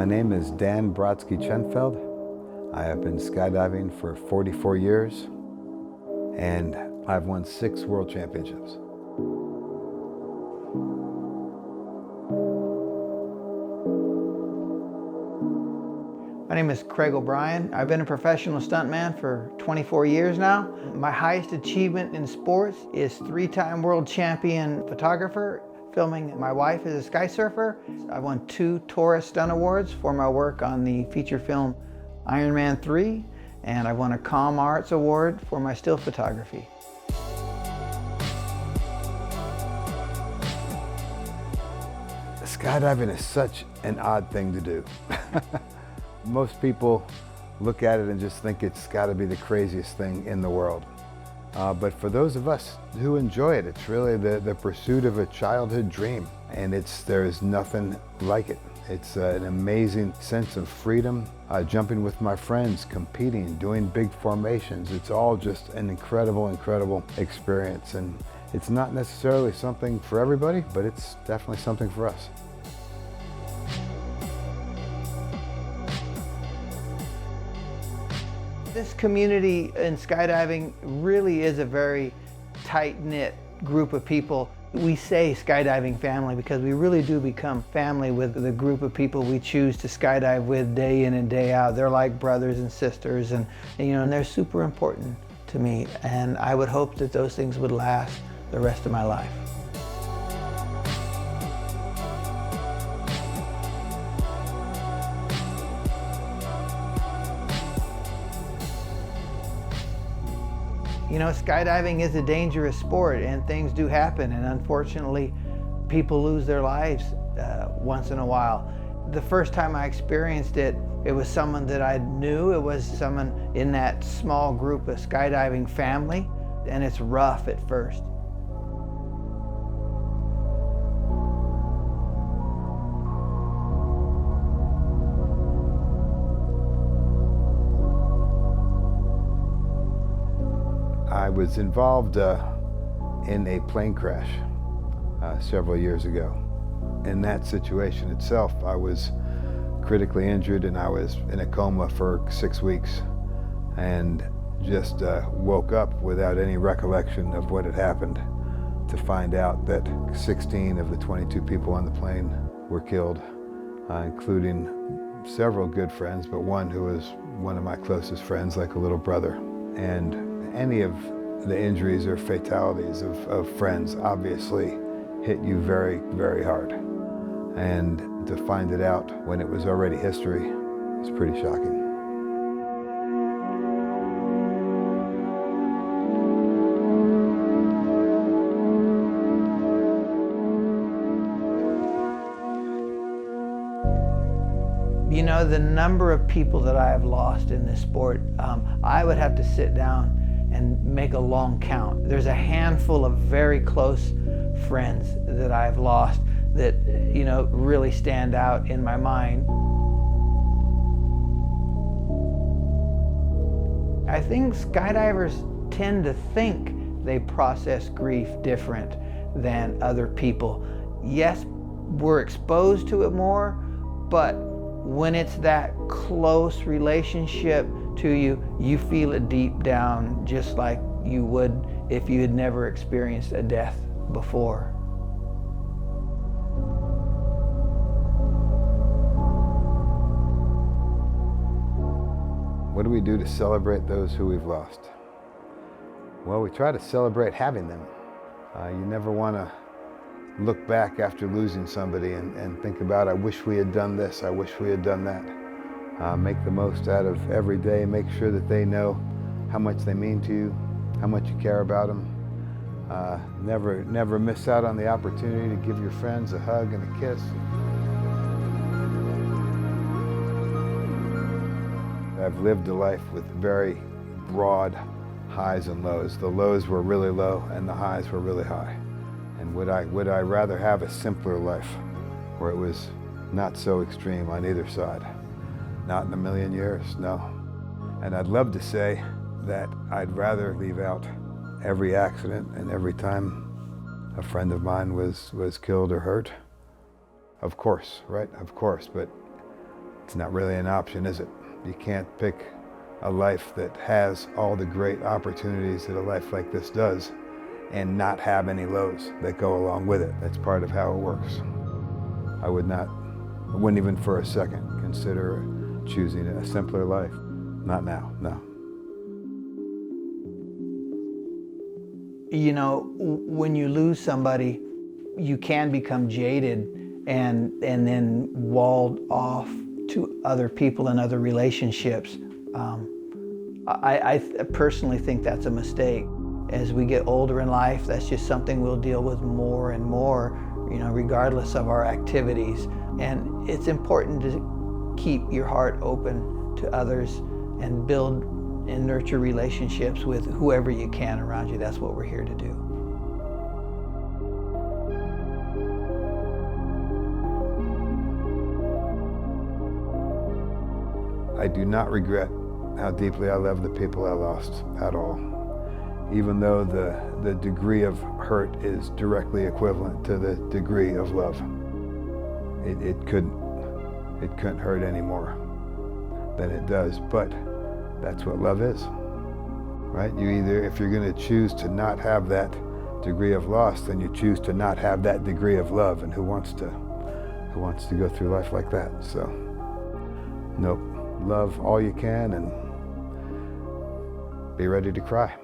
My name is Dan Brodsky-Chenfeld. I have been skydiving for 44 years, and I've won 6 world championships. My name is Craig O'Brien. I've been a professional stuntman for 24 years now. My highest achievement in sports is 3-time world champion photographer, filming my wife as a sky surfer. I won 2 Taurus Stunt Awards for my work on the feature film Iron Man 3, and I won a Com Arts Award for my still photography. Skydiving is such an odd thing to do. Most people look at it and just think it's got to be the craziest thing in the world. But for those of us who enjoy it, it's really the pursuit of a childhood dream. And there's nothing like it. It's an amazing sense of freedom, jumping with my friends, competing, doing big formations. It's all just an incredible, incredible experience. And it's not necessarily something for everybody, but it's definitely something for us. This community in skydiving really is a very tight-knit group of people. We say skydiving family because we really do become family with the group of people we choose to skydive with day in and day out. They're like brothers and sisters, and they're super important to me, and I would hope that those things would last the rest of my life. Skydiving is a dangerous sport, and things do happen, and unfortunately people lose their lives once in a while. The first time I experienced it, it was someone that I knew. It was someone in that small group of skydiving family, and it's rough at first. I was involved in a plane crash several years ago. In that situation itself, I was critically injured and I was in a coma for 6 weeks, and just woke up without any recollection of what had happened, to find out that 16 of the 22 people on the plane were killed, including several good friends, but one who was one of my closest friends, like a little brother. And any of the injuries or fatalities of friends obviously hit you very, very hard. And to find it out when it was already history is pretty shocking. The number of people that I have lost in this sport, I would have to sit down and make a long count. There's a handful of very close friends that I've lost that really stand out in my mind. I think skydivers tend to think they process grief different than other people. Yes, we're exposed to it more, but when it's that close relationship to you, you feel it deep down, just like you would if you had never experienced a death before. What do we do to celebrate those who we've lost? Well, we try to celebrate having them. You never want to look back after losing somebody and think about, I wish we had done this, I wish we had done that. Make the most out of every day. Make sure that they know how much they mean to you, how much you care about them. Never miss out on the opportunity to give your friends a hug and a kiss. I've lived a life with very broad highs and lows. The lows were really low and the highs were really high. And would I rather have a simpler life where it was not so extreme on either side? Not in a million years, no. And I'd love to say that I'd rather leave out every accident and every time a friend of mine was killed or hurt. Of course, right? Of course, but It's not really an option, is it? You can't pick a life that has all the great opportunities that a life like this does and not have any lows that go along with it. That's part of how it works. I wouldn't even for a second consider choosing a simpler life. Not now, no. You know, when you lose somebody, you can become jaded and then walled off to other people and other relationships. I personally think that's a mistake. As we get older in life, that's just something we'll deal with more and more, you know, regardless of our activities. And it's important to keep your heart open to others and build and nurture relationships with whoever you can around you. That's what we're here to do. I do not regret how deeply I love the people I lost at all. Even though the degree of hurt is directly equivalent to the degree of love. It couldn't hurt any more than it does, but that's what love is, right? If you're gonna choose to not have that degree of loss, then you choose to not have that degree of love, and who wants to go through life like that? So, nope, love all you can and be ready to cry.